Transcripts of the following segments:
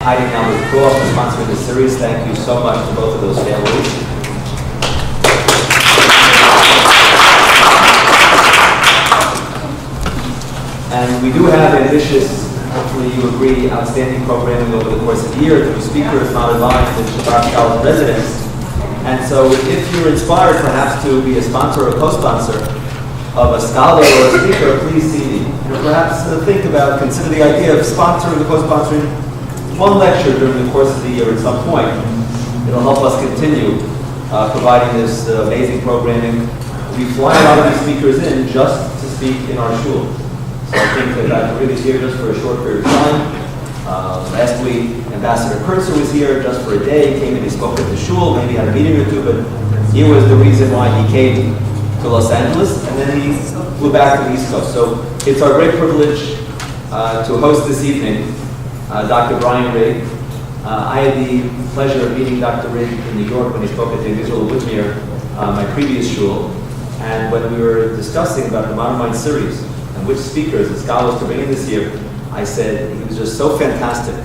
Heidi and Albert Cross for sponsoring this series. Thank you so much to both of those families. And we do have ambitious, hopefully you agree, outstanding programming over the course of the year. The speaker is not advised in Shabbat College residents. And so if you're inspired perhaps to be a sponsor or a co-sponsor of a scholar or a speaker, please see me. Or perhaps consider the idea of sponsoring or co-sponsoring one lecture during the course of the year at some point. It'll help us continue providing this amazing programming. We fly a lot of these speakers in just to speak in our shul. So I think that Dr. Rig is here just for a short period of time. Last week, Ambassador Kurtzer was here just for a day. He came and he spoke at the shul, maybe had a meeting or two, but he was the reason why he came to Los Angeles, and then he flew back to the East Coast. So it's our great privilege to host this evening Dr. Bryan Rig. I had the pleasure of meeting Dr. Rig in New York when he spoke at the Israel Whitmere, my previous shul, and when we were discussing about the Modern Mind series and which speakers and scholars to bring in this year, I said he was just so fantastic.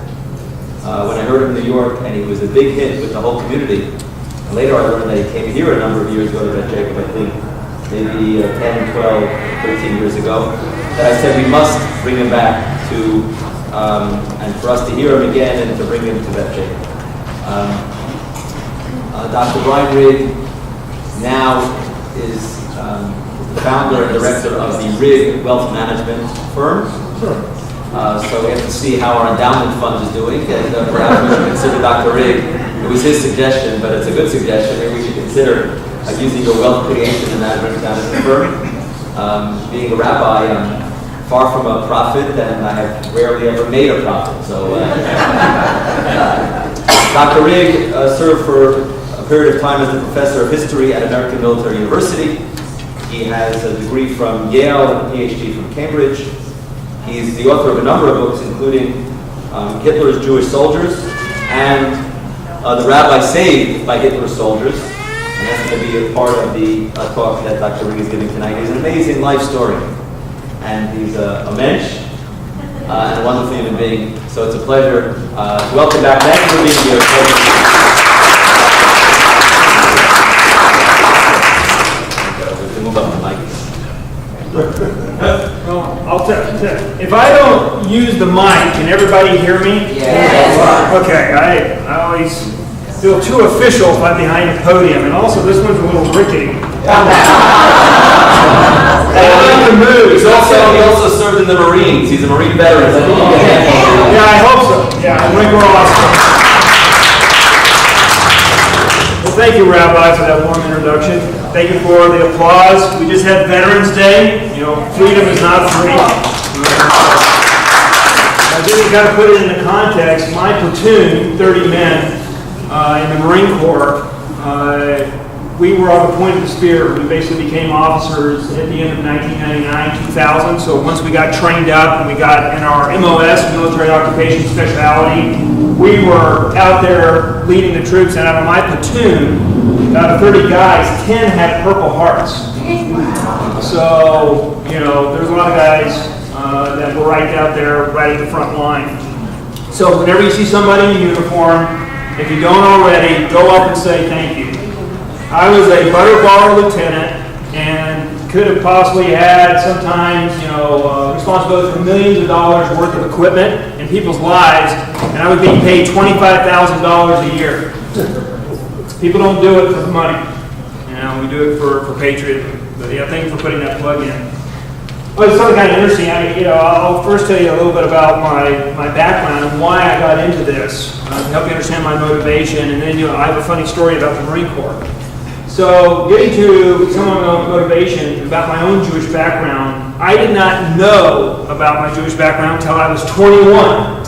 When I heard him in New York, and he was a big hit with the whole community. And later I learned that he came here a number of years ago to Beth Jacob, I think, maybe 10, 12, 13 years ago, that I said we must bring him back to, and for us to hear him again and to bring him to Beth Jacob. Dr. Bryan Rig now is the founder and director of the Rig Wealth Management firm. So we have to see how our endowment fund is doing, and perhaps we should consider Dr. Rig. It was his suggestion, but it's a good suggestion. Maybe we should consider using your wealth creation and management firm. Being a rabbi, I'm far from a prophet, and I have rarely ever made a prophet. So Dr. Rig served for a period of time as the professor of history at American Military University. He has a degree from Yale and a PhD from Cambridge. He's the author of a number of books, including Hitler's Jewish Soldiers and The Rabbi Saved by Hitler's Soldiers. And that's going to be a part of the talk that Dr. Rig is giving tonight. He's an amazing life story. And he's a mensch and a wonderful human being. So it's a pleasure to welcome back. Thank you for being here. Move up the mic. Well, I'll tell if I don't use the mic, can everybody hear me? Yes. Okay, I always feel too official if I'm behind a podium, and also this one's a little rickety. I like to move. He also served in the Marines. He's a Marine veteran. Yeah, I hope so. Yeah, I think we're awesome. Well, thank you, Rabbi, for that warm introduction. Thank you for the applause. We just had Veterans Day. You know, freedom is not free. I think you got to put it into context. My platoon, 30 men in the Marine Corps, we were on the point of the spear. We basically became officers at the end of 1999, 2000. So once we got trained up and we got in our MOS, military occupation specialty, we were out there leading the troops. And out of my platoon, out of 30 guys, 10 had Purple Hearts. So, you know, there's a lot of guys that were right out there, right at the front line. So whenever you see somebody in uniform, if you don't already, go up and say thank you. I was a butterbar lieutenant and could have possibly had sometimes, responsibility for millions of dollars worth of equipment and people's lives, and I was being paid $25,000 a year. People don't do it for money. We do it for patriotism. But yeah, thank you for putting that plug in. Well, it's something kind of interesting. I'll first tell you a little bit about my background and why I got into this to help you understand my motivation. And then I have a funny story about the Marine Corps. So getting to some of my motivation about my own Jewish background, I did not know about my Jewish background until I was 21.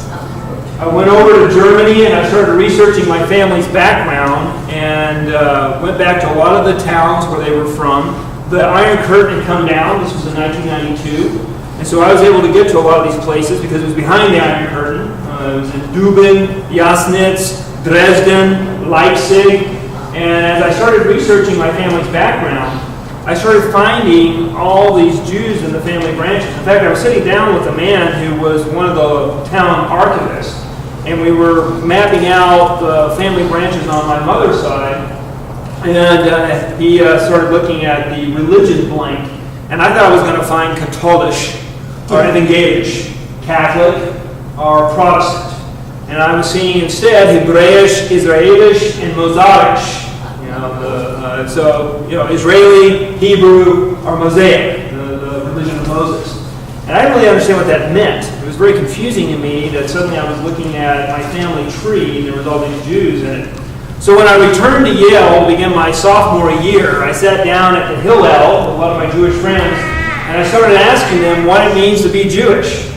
I went over to Germany and I started researching my family's background and went back to a lot of the towns where they were from. The Iron Curtain had come down. This was in 1992. And so I was able to get to a lot of these places because it was behind the Iron Curtain. It was in Dubin, Jasnitz, Dresden, Leipzig. And as I started researching my family's background, I started finding all these Jews in the family branches. In fact, I was sitting down with a man who was one of the town archivists, and and we were mapping out the family branches on my mother's side, and he started looking at the religion blank, and I thought I was going to find Katholisch, or Evangelisch, Catholic, or Protestant. And I was seeing instead Hebrewish, Israelish, and Mosaic. Israeli, Hebrew, or Mosaic, the religion of Moses. And I didn't really understand what that meant. It was very confusing to me that suddenly I was looking at my family tree and there was all these Jews in it. So when I returned to Yale to begin my sophomore year, I sat down at the Hillel with a lot of my Jewish friends, and I started asking them what it means to be Jewish.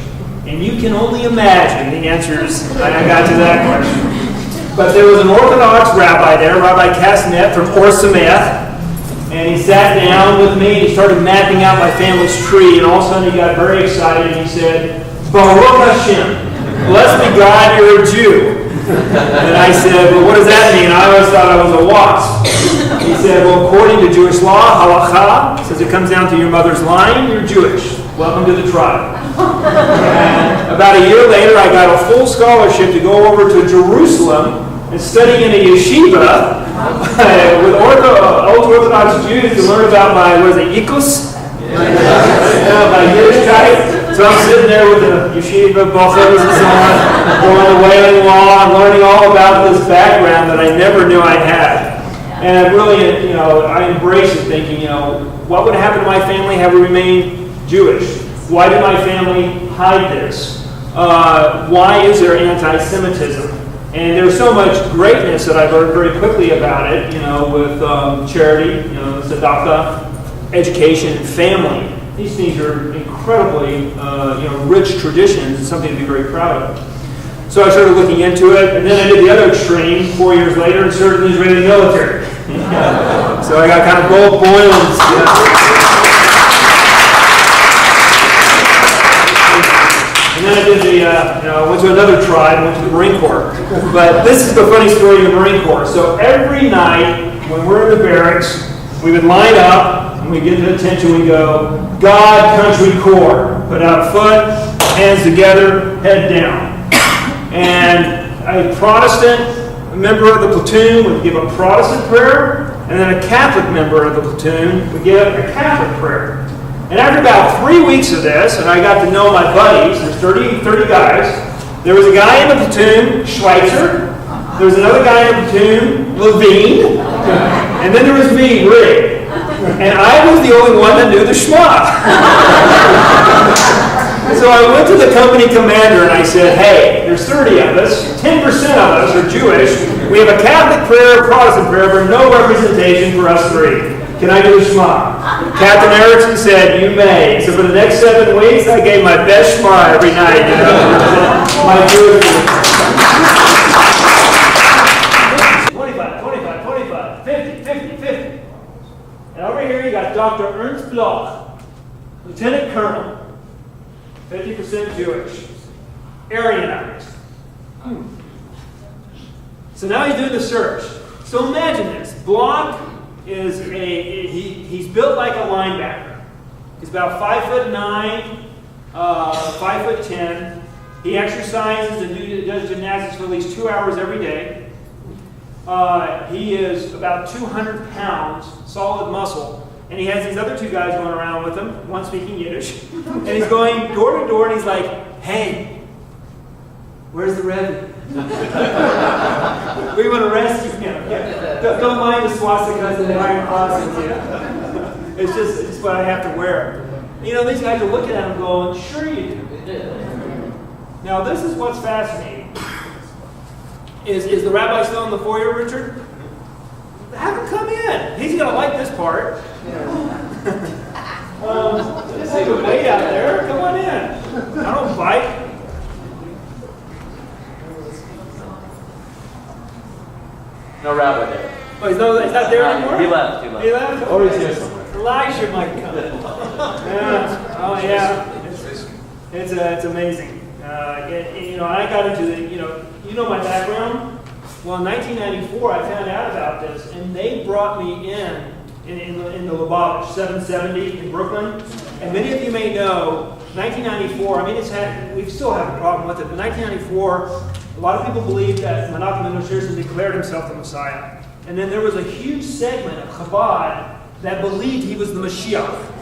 And you can only imagine the answers I got to that question. But there was an Orthodox rabbi there, Rabbi Kasnet from Or Sameach, and he sat down with me and he started mapping out my family's tree, and all of a sudden he got very excited and he said, Baruch Hashem, blessed be God, you're a Jew. And I said, well, what does that mean? I always thought I was a wasp. He said, well, according to Jewish law, halakha, says it comes down to your mother's line, you're Jewish. Welcome to the tribe. And about a year later, I got a full scholarship to go over to Jerusalem and study in a yeshiva with ultra-Orthodox Jews to learn about my, Ikus? My Yiddishkeit. So I'm sitting there with the yeshiva, bochers and so on, going to Wailing Law, and learning all about this background that I never knew I had. And I really, I embraced it thinking, what would happen to my family had we remained Jewish? Why did my family hide this? Why is there anti-Semitism? And there's so much greatness that I learned very quickly about it, with charity, tzedakah, education, and family. These things are incredibly, rich traditions and something to be very proud of. So I started looking into it, and then I did the other extreme 4 years later and served in the Israeli military. So I got kind of both boiled. And then I did went to another tribe, went to the Marine Corps. But this is the funny story of the Marine Corps. So every night when we're in the barracks, we would line up, and we get to attention, we go, God, country, corps. Put out a foot, hands together, head down. And a Protestant member of the platoon would give a Protestant prayer, and then a Catholic member of the platoon would give a Catholic prayer. And after about 3 weeks of this, and I got to know my buddies, there's 30 guys, there was a guy in the platoon, Schweitzer, there was another guy in the platoon, Levine, and then there was me, Rig. And I was the only one that knew the Shema. So I went to the company commander and I said, hey, there's 30 of us, 10% of us are Jewish, we have a Catholic prayer, a Protestant prayer, but no representation for us three. Can I do the Shema? Captain Erickson said, you may. So for the next 7 weeks, I gave my best Shema every night, my Jewish 25, 25, 25, 50, 50, 50. And over here you got Dr. Ernst Bloch, Lieutenant Colonel, 50% Jewish, Aryanized. So now he's doing the search. So imagine this. Bloch is he's built like a linebacker. He's about 5'9", 5'10". He exercises and does gymnastics for at least 2 hours every day. He is about 200 pounds, solid muscle. And he has these other 2 guys going around with him, one speaking Yiddish. And he's going door to door and he's like, hey, where's the Rebbe? We want to rescue him. Don't mind the swastikas and the iron crosses. It's just what I have to wear. These guys are looking at him going, sure you do. Now, this is what's fascinating. Is the rabbi still in the foyer, Richard? Have him come in. He's going to like this part. Just take a wait out there. Come on in. I don't bite. No rabbi there. Oh, he's not there anymore? He left. He left? Or he's here somewhere. Elijah might come. Yeah. Oh, yeah. It's amazing. I got into the, my background? Well, in 1994, I found out about this, and they brought me in the Lubavitch 770 in Brooklyn. And many of you may know, 1994, I mean, we still have a problem with it, but 1994, a lot of people believe that Menachem Mendel Shearson declared himself the Messiah. And then there was a huge segment of Chabad that believed he was the Mashiach.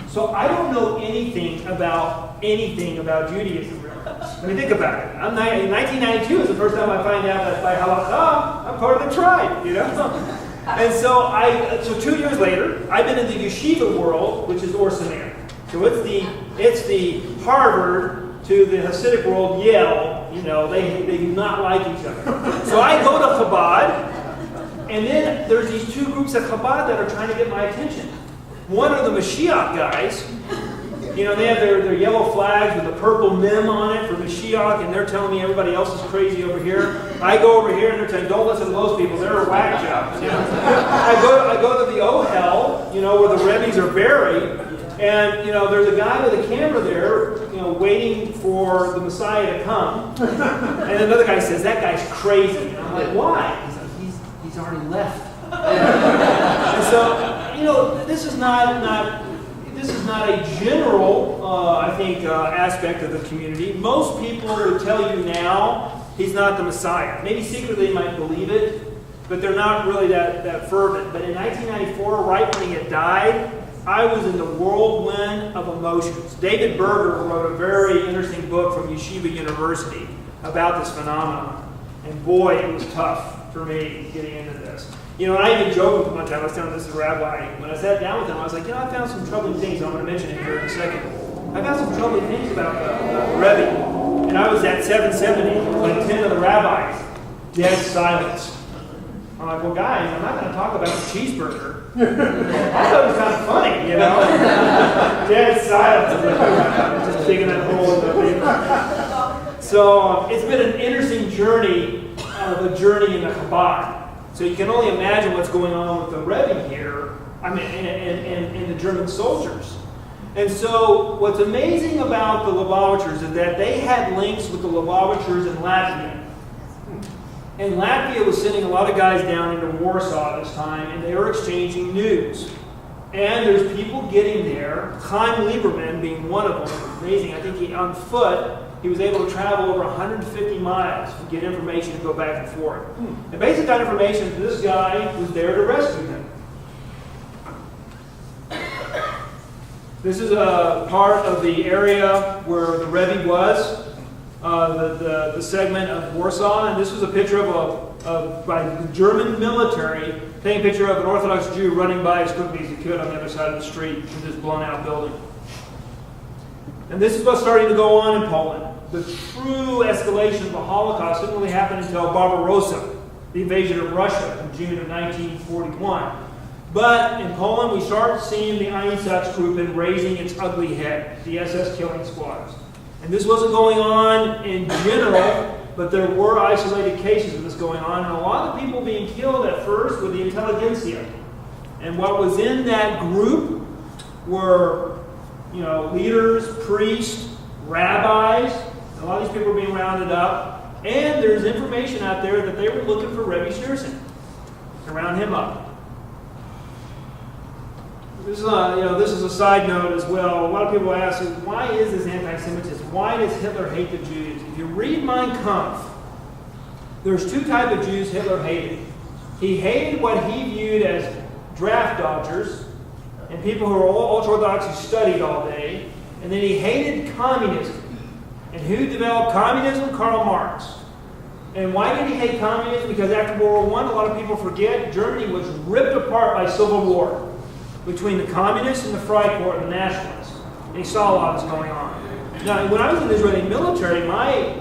So I don't know anything about Judaism. I mean, think about it. 1992 is the first time I find out that by halakha, I'm part of the tribe, you know? And so 2 years later, I've been in the yeshiva world, which is Or Samir. So it's the Harvard to the Hasidic world, Yale, you know, they do not like each other. So I go to Chabad, and then there's these two groups at Chabad that are trying to get my attention. One are the Mashiach guys. You know, they have their yellow flags with a purple mem on it for Mashiach, and they're telling me everybody else is crazy over here. I go over here, and they're saying, don't listen to those people, they're whack jobs. You know? I go to the Ohel, you know, where the Rebbe's are buried, and, you know, there's a guy with a camera there, you know, waiting for the Messiah to come. And another guy says, that guy's crazy. And I'm like, why? He's like, he's already left. And so, you know, this is not a general, I think, aspect of the community. Most people would tell you now he's not the Messiah. Maybe secretly they might believe it, but they're not really that fervent. But in 1994, right when he had died, I was in the whirlwind of emotions. David Berger wrote a very interesting book from Yeshiva University about this phenomenon. And boy, it was tough for me getting into this. You know, and I even joked with him one time, I was telling this to Rabbi, when I sat down with him, I was like, you know, I found some troubling things, I'm going to mention it here in a second. I found some troubling things about the Rebbe. And I was at 770, like 10 of the rabbis, dead silence. I'm like, well, guys, I'm not going to talk about the cheeseburger. I thought it was kind of funny, you know? Dead silence. Just digging that hole in the paper. So it's been an interesting journey, in the Chabad. So you can only imagine what's going on with the Rebbe here, I mean, and the German soldiers. And so what's amazing about the Lubavitchers is that they had links with the Lubavitchers in Latvia. And Latvia was sending a lot of guys down into Warsaw this time, and they were exchanging news. And there's people getting there, Chaim Lieberman being one of them. Amazing. I think on foot, he was able to travel over 150 miles to get information to go back and forth. And basically got information that this guy was there to rescue him. This is a part of the area where the Rebbe was, the segment of Warsaw, and this was a picture by the German military, taking a picture of an Orthodox Jew running by as quickly as he could on the other side of the street in this blown out building. And this is what's starting to go on in Poland. The true escalation of the Holocaust didn't really happen until Barbarossa, the invasion of Russia in June of 1941. But in Poland, we start seeing the Einsatzgruppen raising its ugly head, the SS killing squads. And this wasn't going on in general, but there were isolated cases of this going on. And a lot of people being killed at first were the intelligentsia. And what was in that group were, you know, leaders, priests, rabbis. A lot of these people were being rounded up. And there's information out there that they were looking for Rebbe Shearson to round him up. This is a side note as well. A lot of people ask, why is this anti-Semitism? Why does Hitler hate the Jews? If you read Mein Kampf, there's two types of Jews Hitler hated. He hated what he viewed as draft dodgers and people who were ultra-Orthodox who studied all day. And then he hated communism. And who developed communism? Karl Marx. And why did he hate communism? Because after World War I, a lot of people forget, Germany was ripped apart by civil war between the communists and the Freikorps and the nationalists. And he saw a lot of this going on. Now, when I was in the Israeli military, my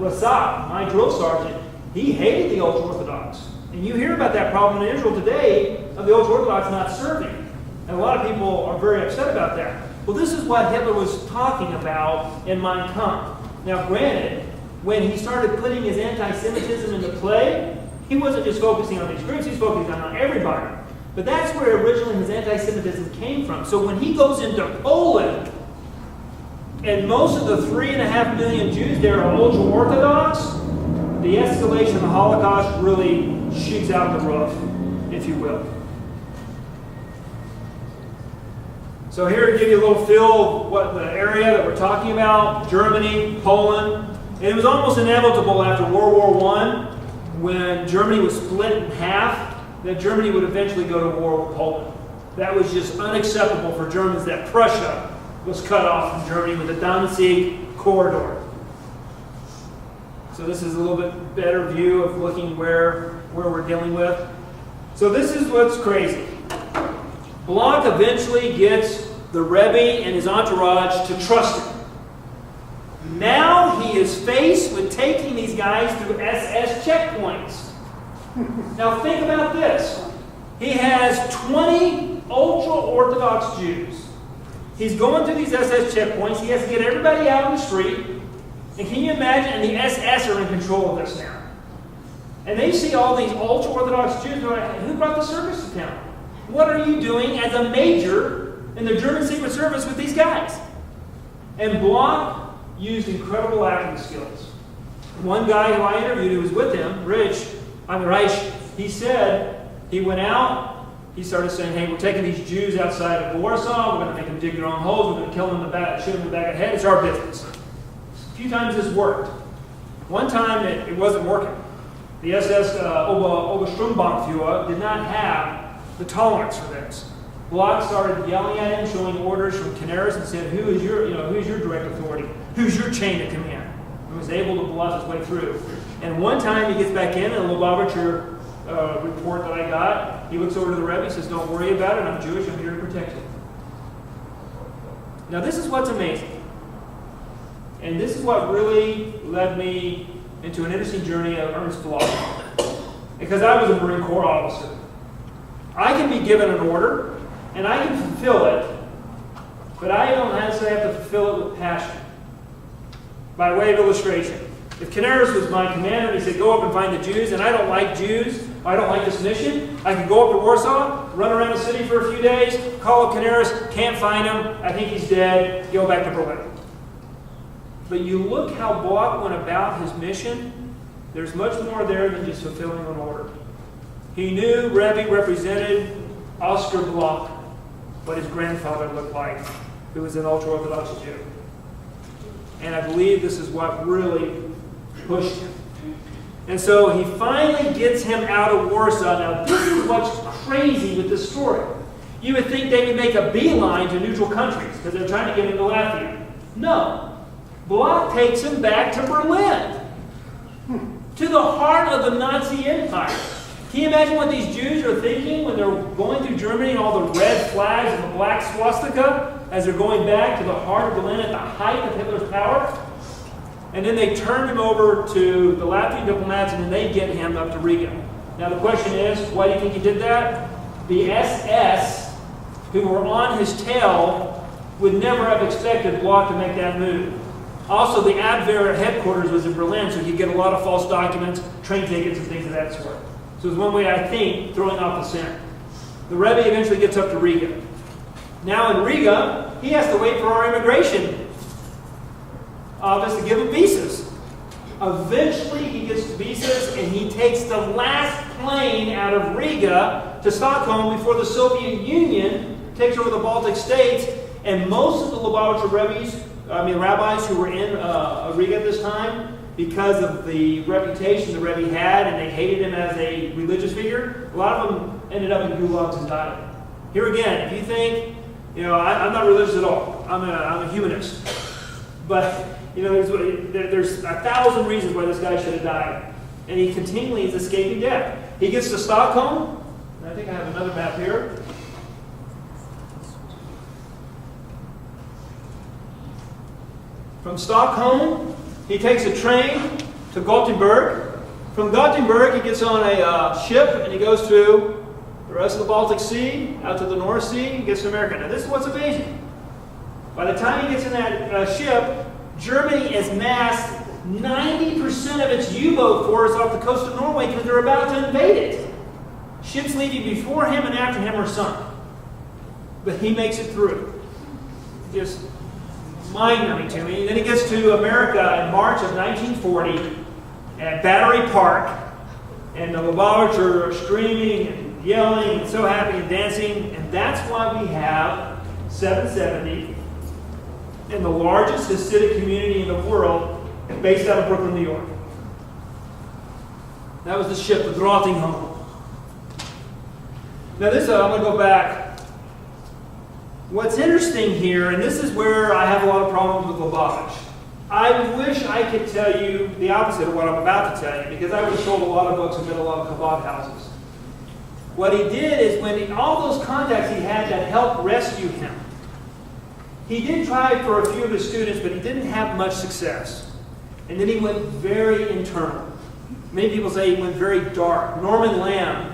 Rasab, my drill sergeant, he hated the ultra-Orthodox. And you hear about that problem in Israel today of the ultra-Orthodox not serving. And a lot of people are very upset about that. Well, this is what Hitler was talking about in Mein Kampf. Now, granted, when he started putting his anti-Semitism into play, he wasn't just focusing on these groups, he was focusing on everybody. But that's where originally his anti-Semitism came from. So when he goes into Poland, and most of the 3.5 million Jews there are ultra-Orthodox, the escalation of the Holocaust really shoots out the roof, if you will. So here to give you a little feel of what the area that we're talking about, Germany, Poland. And it was almost inevitable after World War I, when Germany was split in half, that Germany would eventually go to war with Poland. That was just unacceptable for Germans, that Prussia was cut off from Germany with the Danzig corridor. So this is a little bit better view of looking where we're dealing with. So this is what's crazy. Bloch eventually gets the Rebbe and his entourage to trust him. Now he is faced with taking these guys through SS checkpoints. Now think about this. He has 20 ultra-Orthodox Jews. He's going through these SS checkpoints. He has to get everybody out on the street. And can you imagine? And the SS are in control of this now. And they see all these ultra-Orthodox Jews. They're like, who brought the circus to town? What are you doing as a major in the German Secret Service with these guys? And Bloch used incredible acting skills. One guy who I interviewed who was with him, Reich, he said he went out, he started saying, hey, we're taking these Jews outside of Warsaw, we're going to make them dig their own holes, we're going to kill them in the back, shoot them in the back of the head, it's our business. A few times this worked. One time it wasn't working. The SS Obersturmbannführer did not have the tolerance for this. Bloch started yelling at him, showing orders from Canaris, and said, who's your direct authority? Who's your chain of command? He was able to bluff his way through. And one time he gets back in, and a Lubavitcher report that I got, he looks over to the Rebbe, he says, don't worry about it, I'm Jewish, I'm here to protect you. Now this is what's amazing. And this is what really led me into an interesting journey of Ernst Bloch. Because I was a Marine Corps officer. I can be given an order, and I can fulfill it, but I don't necessarily have to fulfill it with passion. By way of illustration, if Canaris was my commander and he said, go up and find the Jews, and I don't like Jews, I don't like this mission, I can go up to Warsaw, run around the city for a few days, call up Canaris, can't find him, I think he's dead, go back to Berlin. But you look how Bloch went about his mission, there's much more there than just fulfilling an order. He knew Rebbe represented Oscar Bloch, what his grandfather looked like, who was an ultra-Orthodox Jew. And I believe this is what really pushed him. And so he finally gets him out of Warsaw. Now this is what's crazy with this story. You would think they would make a beeline to neutral countries because they're trying to get into Latvia. No. Bloch takes him back to Berlin. To the heart of the Nazi Empire. Can you imagine what these Jews are thinking when they're going through Germany and all the red flags and the black swastika as they're going back to the heart of Berlin at the height of Hitler's power? And then they turn him over to the Latvian diplomats and then they get him up to Riga. Now the question is, why do you think he did that? The SS, who were on his tail, would never have expected Bloch to make that move. Also, the Abwehr headquarters was in Berlin, so he'd get a lot of false documents, train tickets, and things of that sort. So it's one way, I think, throwing off the scent. The Rebbe eventually gets up to Riga. Now in Riga, he has to wait for our immigration office to give him visas. Eventually, he gets visas, and he takes the last plane out of Riga to Stockholm before the Soviet Union takes over the Baltic states, and most of the Lubavitcher rabbis who were in Riga at this time, because of the reputation the Rebbe had, and they hated him as a religious figure, a lot of them ended up in gulags and died. Here again, if you think, I'm not religious at all. I'm a humanist. But, there's 1,000 reasons why this guy should have died. And he continually is escaping death. He gets to Stockholm, and I think I have another map here. From Stockholm, he takes a train to Gothenburg. From Gothenburg, he gets on a ship and he goes through the rest of the Baltic Sea, out to the North Sea, and gets to America. Now, this is what's amazing. By the time he gets in that ship, Germany has massed 90% of its U-boat force off the coast of Norway because they're about to invade it. Ships leaving before him and after him are sunk. But he makes it through. Just mind-numbing to me. And then he gets to America in March of 1940 at Battery Park, and the Lubavitcher are screaming and yelling and so happy and dancing, and that's why we have 770, in the largest Hasidic community in the world, based out of Brooklyn, New York. That was the ship, the Drottningholm. Now this, I'm going to go back. What's interesting here, and this is where I have a lot of problems with Lubavitch. I wish I could tell you the opposite of what I'm about to tell you, because I would have sold a lot of books and been a lot of Chabad houses. What he did is all those contacts he had that helped rescue him, he did try for a few of his students, but he didn't have much success. And then he went very internal. Many people say he went very dark. Norman Lamb,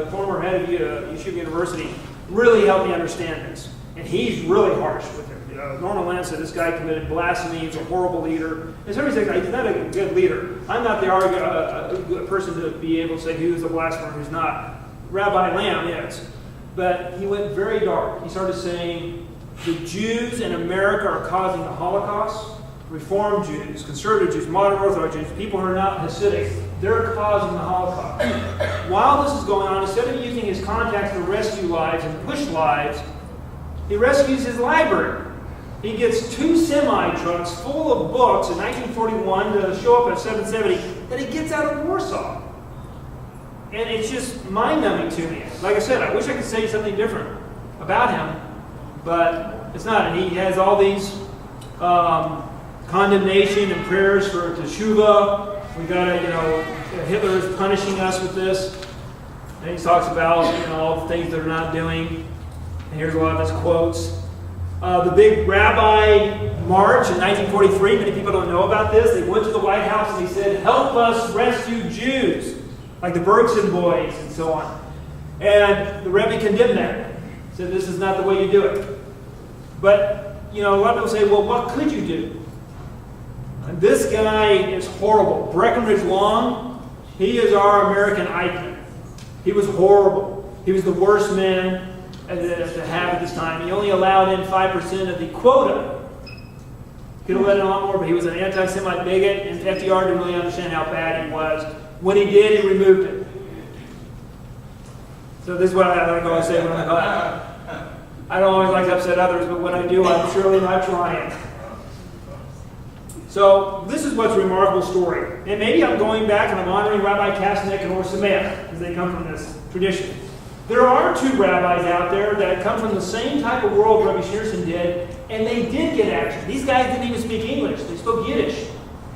former head of Yeshiva University, really helped me understand this. And he's really harsh with him. Norman Lamb said this guy committed blasphemy, he's a horrible leader. And somebody said he's not a good leader. I'm not the person to be able to say who's a blasphemer, who's not. Rabbi Lamb is. But he went very dark. He started saying the Jews in America are causing the Holocaust. Reformed Jews, conservative Jews, modern Orthodox Jews, people who are not Hasidic, they're causing the Holocaust. While this is going on, instead of using his contacts to rescue lives and push lives, he rescues his library. He gets 2 semi-trucks full of books in 1941 to show up at 770 that he gets out of Warsaw. And it's just mind-numbing to me. Like I said, I wish I could say something different about him, but it's not. And he has all these condemnation and prayers for teshuva. We gotta, Hitler is punishing us with this. And he talks about, all the things they're not doing. And here's a lot of his quotes. The big rabbi march in 1943, many people don't know about this. They went to the White House and they said, help us rescue Jews, like the Bergson boys and so on. And the Rebbe condemned that. Said this is not the way you do it. But, a lot of people say, well, what could you do? And this guy is horrible. Breckenridge Long, he is our American icon. He was horrible. He was the worst man to have at this time. He only allowed in 5% of the quota. Could have let in a lot more, but he was an anti-Semite bigot, and FDR didn't really understand how bad he was. When he did, he removed it. So this is what I always say when I don't always like to upset others, but when I do, I'm surely not trying. So this is what's a remarkable story. And maybe I'm going back and I'm honoring Rabbi Kastner and Or Sameach, because they come from this tradition. There are 2 rabbis out there that come from the same type of world Rabbi Shearson did, and they did get action. These guys didn't even speak English. They spoke Yiddish.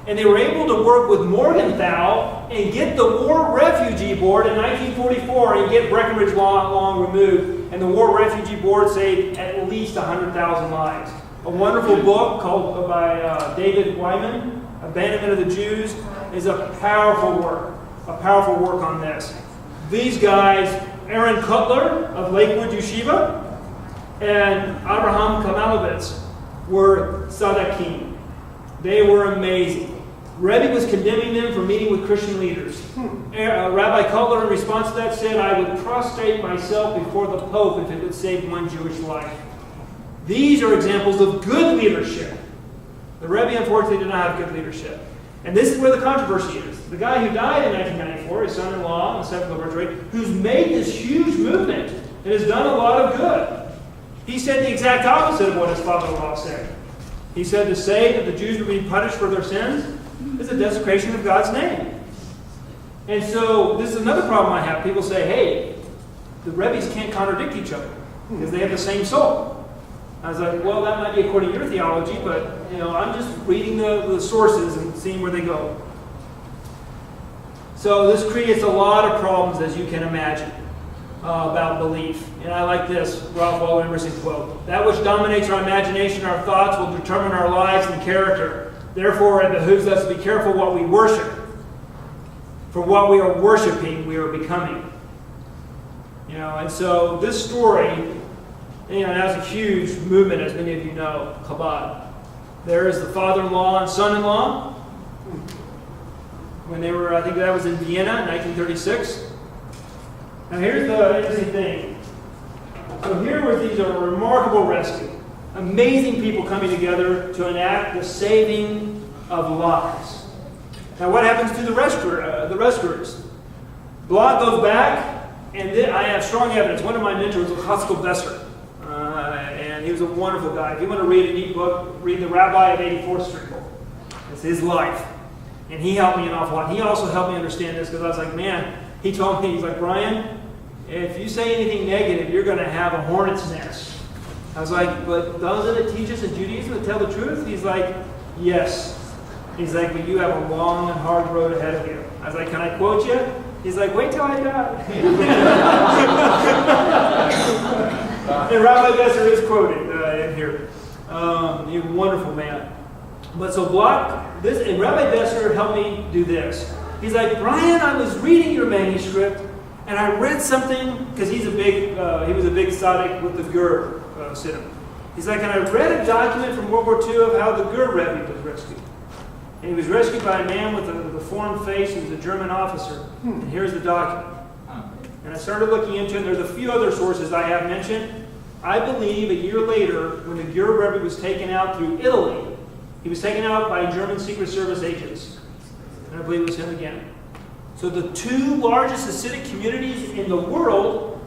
And they were able to work with Morgenthau and get the War Refugee Board in 1944 and get Breckenridge Long removed. And the War Refugee Board saved at least 100,000 lives. A wonderful book called by David Wyman, Abandonment of the Jews, is a powerful work on this. These guys, Aaron Cutler of Lakewood Yeshiva and Abraham Kamalovitz, were Sadakim. They were amazing. Rebbe was condemning them for meeting with Christian leaders. Rabbi Cutler, in response to that, said, I would prostrate myself before the Pope if it would save one Jewish life. These are examples of good leadership. The Rebbe, unfortunately, did not have good leadership. And this is where the controversy is. The guy who died in 1994, his son-in-law, the 7th anniversary, who's made this huge movement and has done a lot of good. He said the exact opposite of what his father-in-law said. He said to say that the Jews were being punished for their sins is a desecration of God's name. And so this is another problem I have. People say, hey, the Rebbe's can't contradict each other because they have the same soul. I was like, well, that might be according to your theology, but I'm just reading the sources and seeing where they go. So this creates a lot of problems, as you can imagine, about belief. And I like this Ralph Waldo Emerson quote: that which dominates our imagination, our thoughts, will determine our lives and character. Therefore, it behooves us to be careful what we worship. For what we are worshiping, we are becoming. And so this story, that's a huge movement, as many of you know, Chabad. There is the father-in-law and son-in-law. When they were, I think that was in Vienna in 1936. Now here's the interesting thing. So here was these are remarkable rescue. Amazing people coming together to enact the saving of lives. Now what happens to the rescuers? Blood goes back, and I have strong evidence. One of my mentors was Haskell Besser. And he was a wonderful guy. If you want to read a neat book, read The Rabbi of 84th Street book. It's his life. And he helped me an awful lot. He also helped me understand this because I was like, man, he told me, he's like, Bryan, if you say anything negative, you're going to have a hornet's nest. I was like, but doesn't it teach us in Judaism to tell the truth? He's like, yes. He's like, but you have a long and hard road ahead of you. I was like, can I quote you? He's like, wait till I die. And Rabbi Besser is quoted in here. He's a wonderful man. But so block this, and Rabbi Besser helped me do this. He's like, Bryan, I was reading your manuscript, and I read something, because he was a big tzaddik with the Gur Siddim. He's like, and I read a document from World War II of how the Gur Rebbe was rescued. And he was rescued by a man with a deformed face. He was a German officer. And here's the document. And I started looking into it. There's a few other sources I have mentioned. I believe a year later, when the Gur Rebbe was taken out through Italy, he was taken out by German Secret Service agents. And I believe it was him again. So the two largest Hasidic communities in the world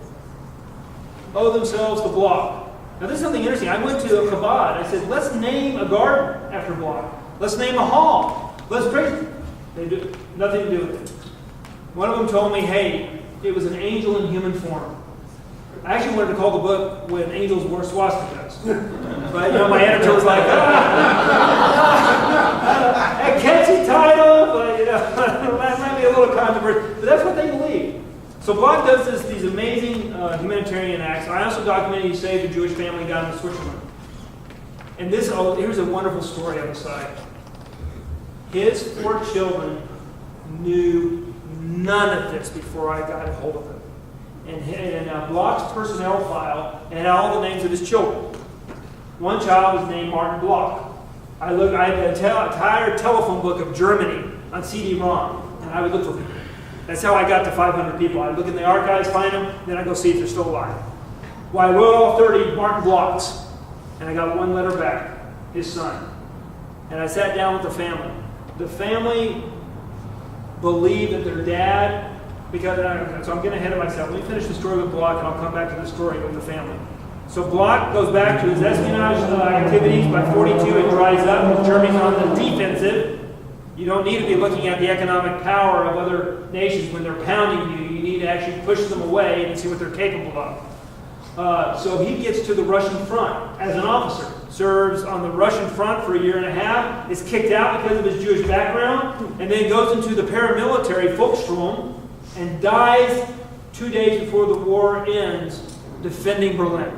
owe themselves to Bloch. Now this is something interesting. I went to a Chabad. I said, let's name a garden after Bloch. Let's name a hall. Let's praise. They do nothing to do with it. One of them told me, hey, it was an angel in human form. I actually wanted to call the book When Angels Wore Swastikas. But my editor was like, a catchy title, but that might be a little controversial. But that's what they believe. So Bloch does these amazing humanitarian acts. I also documented he saved a Jewish family down in Switzerland. And here's a wonderful story on the side. His 4 children knew none of this before I got a hold of them. And Bloch's personnel file had all the names of his children. One child was named Martin Bloch. I had an entire telephone book of Germany on CD-ROM, and I would look for people. That's how I got to 500 people. I'd look in the archives, find them, then I'd go see if they're still alive. Well, I wrote all 30 Martin Blochs, and I got one letter back, his son. And I sat down with the family. The family believed that their dad, so I'm getting ahead of myself. Let me finish the story with Bloch, and I'll come back to the story with the family. So Bloch goes back to his espionage activities. By 42, it dries up. Germany's on the defensive. You don't need to be looking at the economic power of other nations when they're pounding you. You need to actually push them away and see what they're capable of. So he gets to the Russian front as an officer. Serves on the Russian front for a year and a half. Is kicked out because of his Jewish background. And then goes into the paramilitary Volksstrom and dies 2 days before the war ends defending Berlin.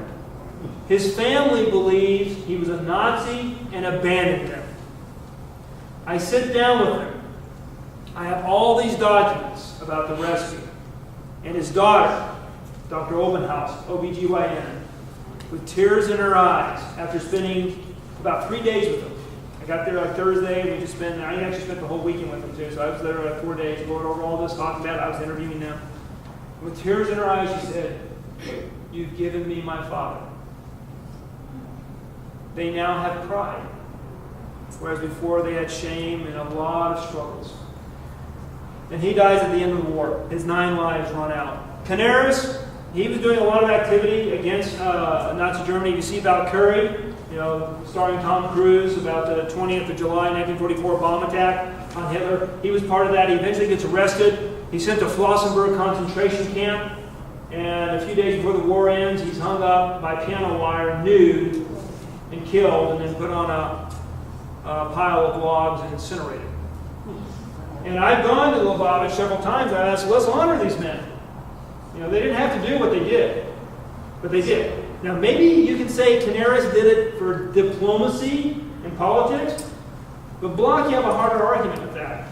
His family believes he was a Nazi and abandoned them. I sit down with him. I have all these documents about the rescue. And his daughter, Dr. Obenhaus, OBGYN, with tears in her eyes after spending about 3 days with him. I got there on Thursday, and I actually spent the whole weekend with them too, so I was there 4 days, going over all this, talking about it. I was interviewing them. With tears in her eyes, she said, "You've given me my father." They now have pride, whereas before they had shame and a lot of struggles. And he dies at the end of the war. His 9 lives run out. Canaris, he was doing a lot of activity against Nazi Germany. You see Valkyrie, starring Tom Cruise, about the 20th of July, 1944 bomb attack on Hitler. He was part of that. He eventually gets arrested. He's sent to Flossenburg concentration camp. And a few days before the war ends, he's hung up by piano wire, nude, and killed, and then put on a pile of logs and incinerated. And I've gone to Lubavitch several times, and I asked, let's honor these men. They didn't have to do what they did, but they did. Now, maybe you can say Canaris did it for diplomacy and politics, but Bloch, you have a harder argument with that.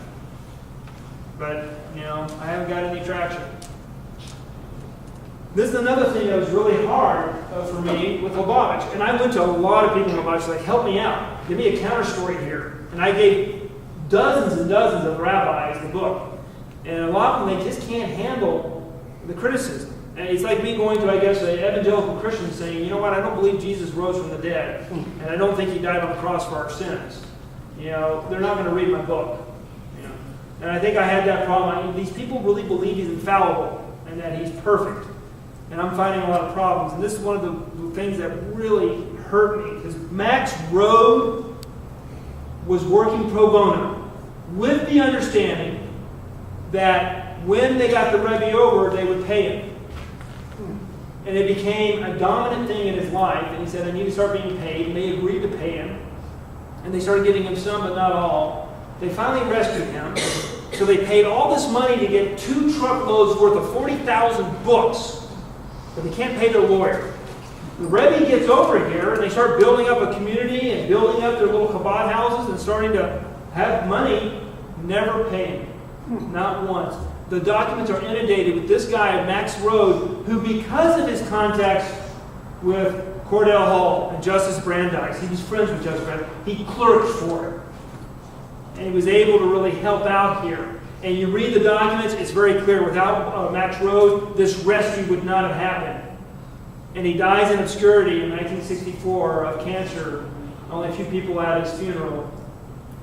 But, I haven't got any traction. This is another thing that was really hard for me with Lubavitch. And I went to a lot of people in Lubavitch, like, help me out. Give me a counter story here. And I gave dozens and dozens of rabbis the book. And a lot of them, they just can't handle the criticism. And it's like me going to, I guess, an evangelical Christian saying, you know what, I don't believe Jesus rose from the dead. And I don't think he died on the cross for our sins. They're not going to read my book. And I think I had that problem. These people really believe he's infallible and that he's perfect. And I'm finding a lot of problems. And this is one of the things that really hurt me, because Max Rode was working pro bono with the understanding that when they got the Rebbe over, they would pay him. And it became a dominant thing in his life, and he said, I need to start being paid, and they agreed to pay him. And they started giving him some, but not all. They finally rescued him, so they paid all this money to get 2 truckloads worth of 40,000 books, but they can't pay their lawyer. The Rebbe gets over here, and they start building up a community and building up their little Chabad houses and starting to have money, never pay him. Not once. The documents are inundated with this guy, Max Rode, who, because of his contacts with Cordell Hull and Justice Brandeis, he was friends with Justice Brandeis, he clerked for him. And he was able to really help out here. And you read the documents, it's very clear. Without Max Rode, this rescue would not have happened. And he dies in obscurity in 1964 of cancer. Only a few people at his funeral.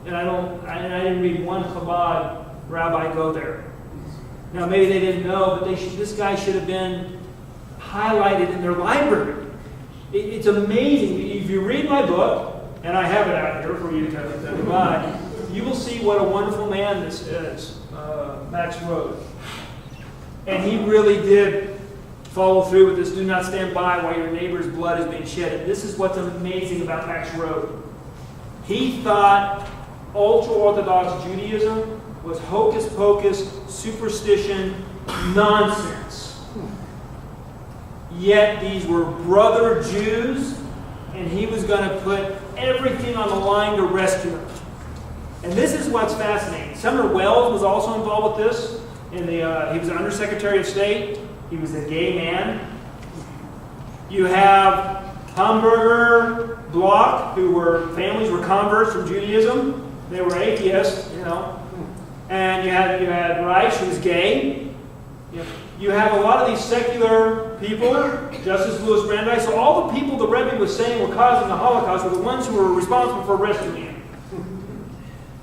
And I didn't read one Chabad rabbi go there. Now maybe they didn't know, but this guy should have been highlighted in their library. It's amazing. If you read my book, and I have it out here for you to buy, you will see what a wonderful man this is, Max Rode. And he really did follow through with this, do not stand by while your neighbor's blood is being shed. And this is what's amazing about Max Rode. He thought ultra-Orthodox Judaism was hocus pocus, superstition, nonsense. Yet these were brother Jews, and he was going to put everything on the line to rescue them. And this is what's fascinating. Sumner Wells was also involved with this. He was an Undersecretary of State. He was a gay man. You have Hamburger, Bloch, families were converts from Judaism. They were atheists, And you had Reich, who was gay. You have a lot of these secular people, Justice Louis Brandeis. So all the people the Rebbe was saying were causing the Holocaust were the ones who were responsible for rescuing him.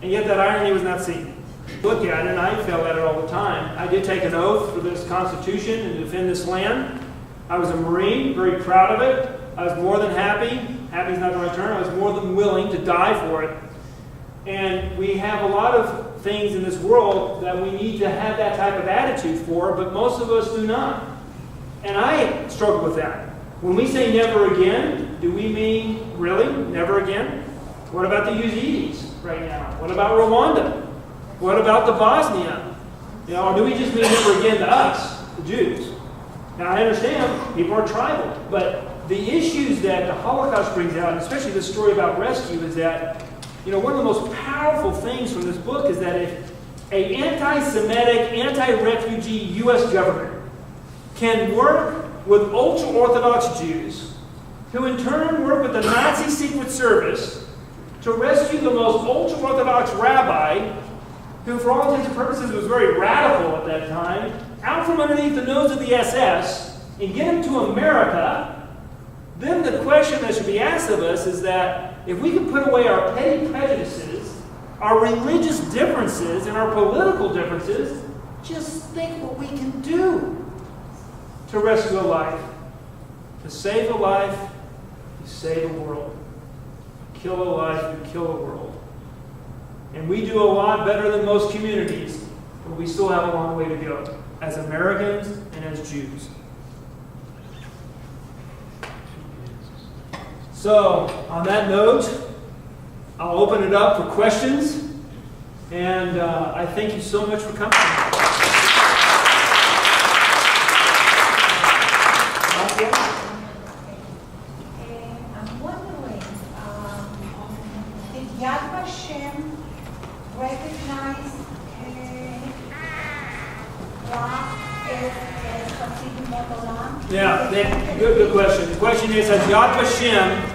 And yet that irony was not seen. Look at it, and I fail at it all the time. I did take an oath for this Constitution and defend this land. I was a Marine, very proud of it. I was more than happy. Happy is not the right term. I was more than willing to die for it. And we have a lot of things in this world that we need to have that type of attitude for, but most of us do not. And I struggle with that. When we say never again, do we mean really never again? What about the Yazidis right now? What about Rwanda? What about the Bosnia? Or do we just mean never again to us, the Jews? Now I understand people are tribal, but the issues that the Holocaust brings out, and especially the story about rescue, is that one of the most powerful things from this book is that if an anti-Semitic, anti-refugee U.S. government can work with ultra-Orthodox Jews, who in turn work with the Nazi Secret Service to rescue the most ultra-Orthodox rabbi, who for all intents and purposes was very radical at that time, out from underneath the nose of the SS, and get him to America, then the question that should be asked of us is that if we can put away our petty prejudices, our religious differences, and our political differences, just think what we can do to rescue a life. To save a life, you save a world. Kill a life, you kill a world. And we do a lot better than most communities, but we still have a long way to go as Americans and as Jews. So, on that note, I'll open it up for questions, and I thank you so much for coming. I'm wondering, did Yad Vashem recognize Bloch as Hasidim Motolam? Yeah, good question. The question is, has Yad Vashem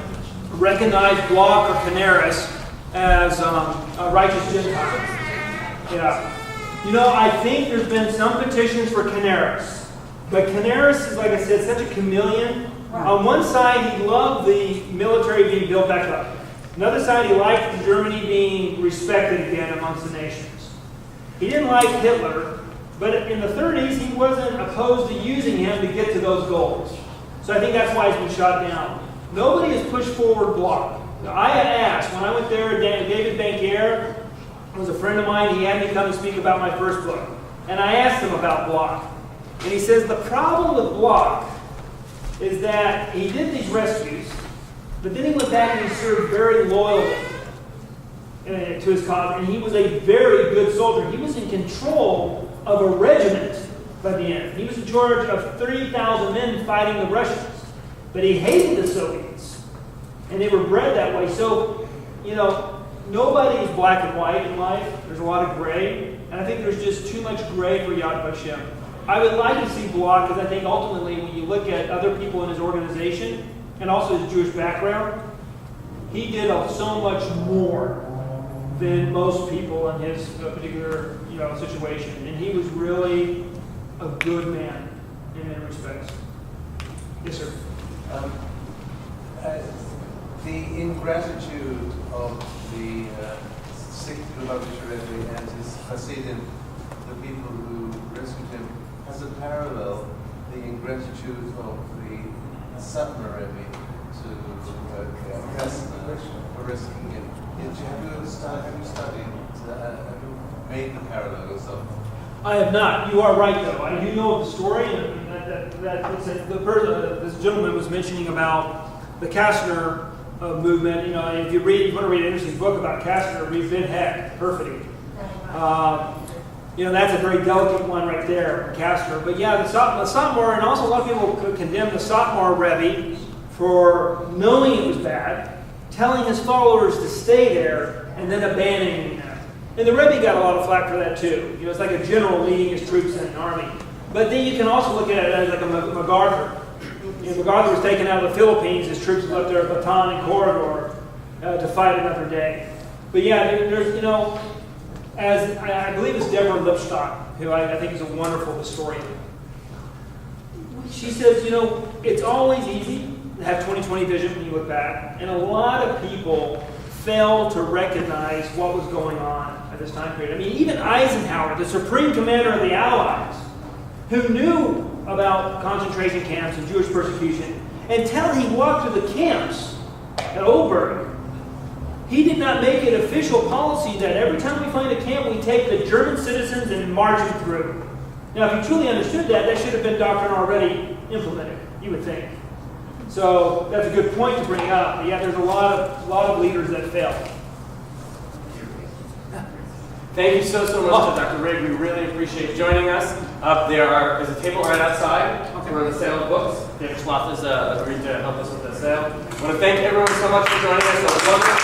recognized Bloch or Canaris as righteous Gentiles? Yeah. I think there's been some petitions for Canaris. But Canaris is, like I said, such a chameleon. Right. On one side, he loved the military being built back up. Another side, he liked Germany being respected again amongst the nations. He didn't like Hitler, but in the 30s, he wasn't opposed to using him to get to those goals. So I think that's why he's been shot down. nobody has pushed forward Block. Now, I had asked, when I went there, David Bankier was a friend of mine. He had me come and speak about my first book. And I asked him about Block. And he says the problem with Block is that he did these rescues, but then he went back and he served very loyally to his cause, and he was a very good soldier. He was in control of a regiment by the end. He was in charge of 30,000 men fighting the Russians, but he hated the Soviets, and they were bred that way. So, nobody is black and white in life. There's a lot of gray, and I think there's just too much gray for Yad Vashem. I would like to see Block, because I think ultimately when you look at other people in his organization, and also his Jewish background, he did so much more than most people in his particular situation. And he was really a good man in many respects. Yes, sir. The ingratitude of the Sikh Lubavitcher Rebbe and his Hasidim, the people who rescued him, has a parallel, the ingratitude of the Satmar Rebbe to Krasner for rescuing him. Have you studied, have you made the parallel yourself? I have not. You are right, though. I do know of the story, and this gentleman was mentioning about the Kastner movement. If you want to read an interesting book about Kastner, read Ben Heck, Perfidy. That's a very delicate one right there, Kastner. But yeah, the Satmar, and also a lot of people condemn the Satmar Rebbe for knowing it was bad, telling his followers to stay there, and then abandoning them. And the Rebbe got a lot of flack for that too. It's like a general leading his troops in an army. But then you can also look at it as like a MacArthur. MacArthur was taken out of the Philippines. His troops left their baton and corridor to fight another day. But yeah, there's as I believe it's Deborah Lipstadt, who I think is a wonderful historian. She says, it's always easy to have 20/20 vision when you look back, and a lot of people fail to recognize what was going on at this time period. I mean, even Eisenhower, the supreme commander of the Allies, who knew about concentration camps and Jewish persecution, until he walked through the camps at Oberg, he did not make it official policy that every time we find a camp, we take the German citizens and march them through. Now, if you truly understood that, that should have been doctrine already implemented, you would think. So that's a good point to bring up. But yeah, there's a lot of leaders that fail. Thank you so much to Dr. Rigg. We really appreciate you joining us. There's a table right outside for the sale of books. David Schloff has agreed to help us with that sale. I want to thank everyone so much for joining us. That was wonderful.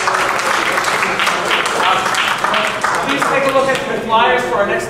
Please take a look at the flyers for our next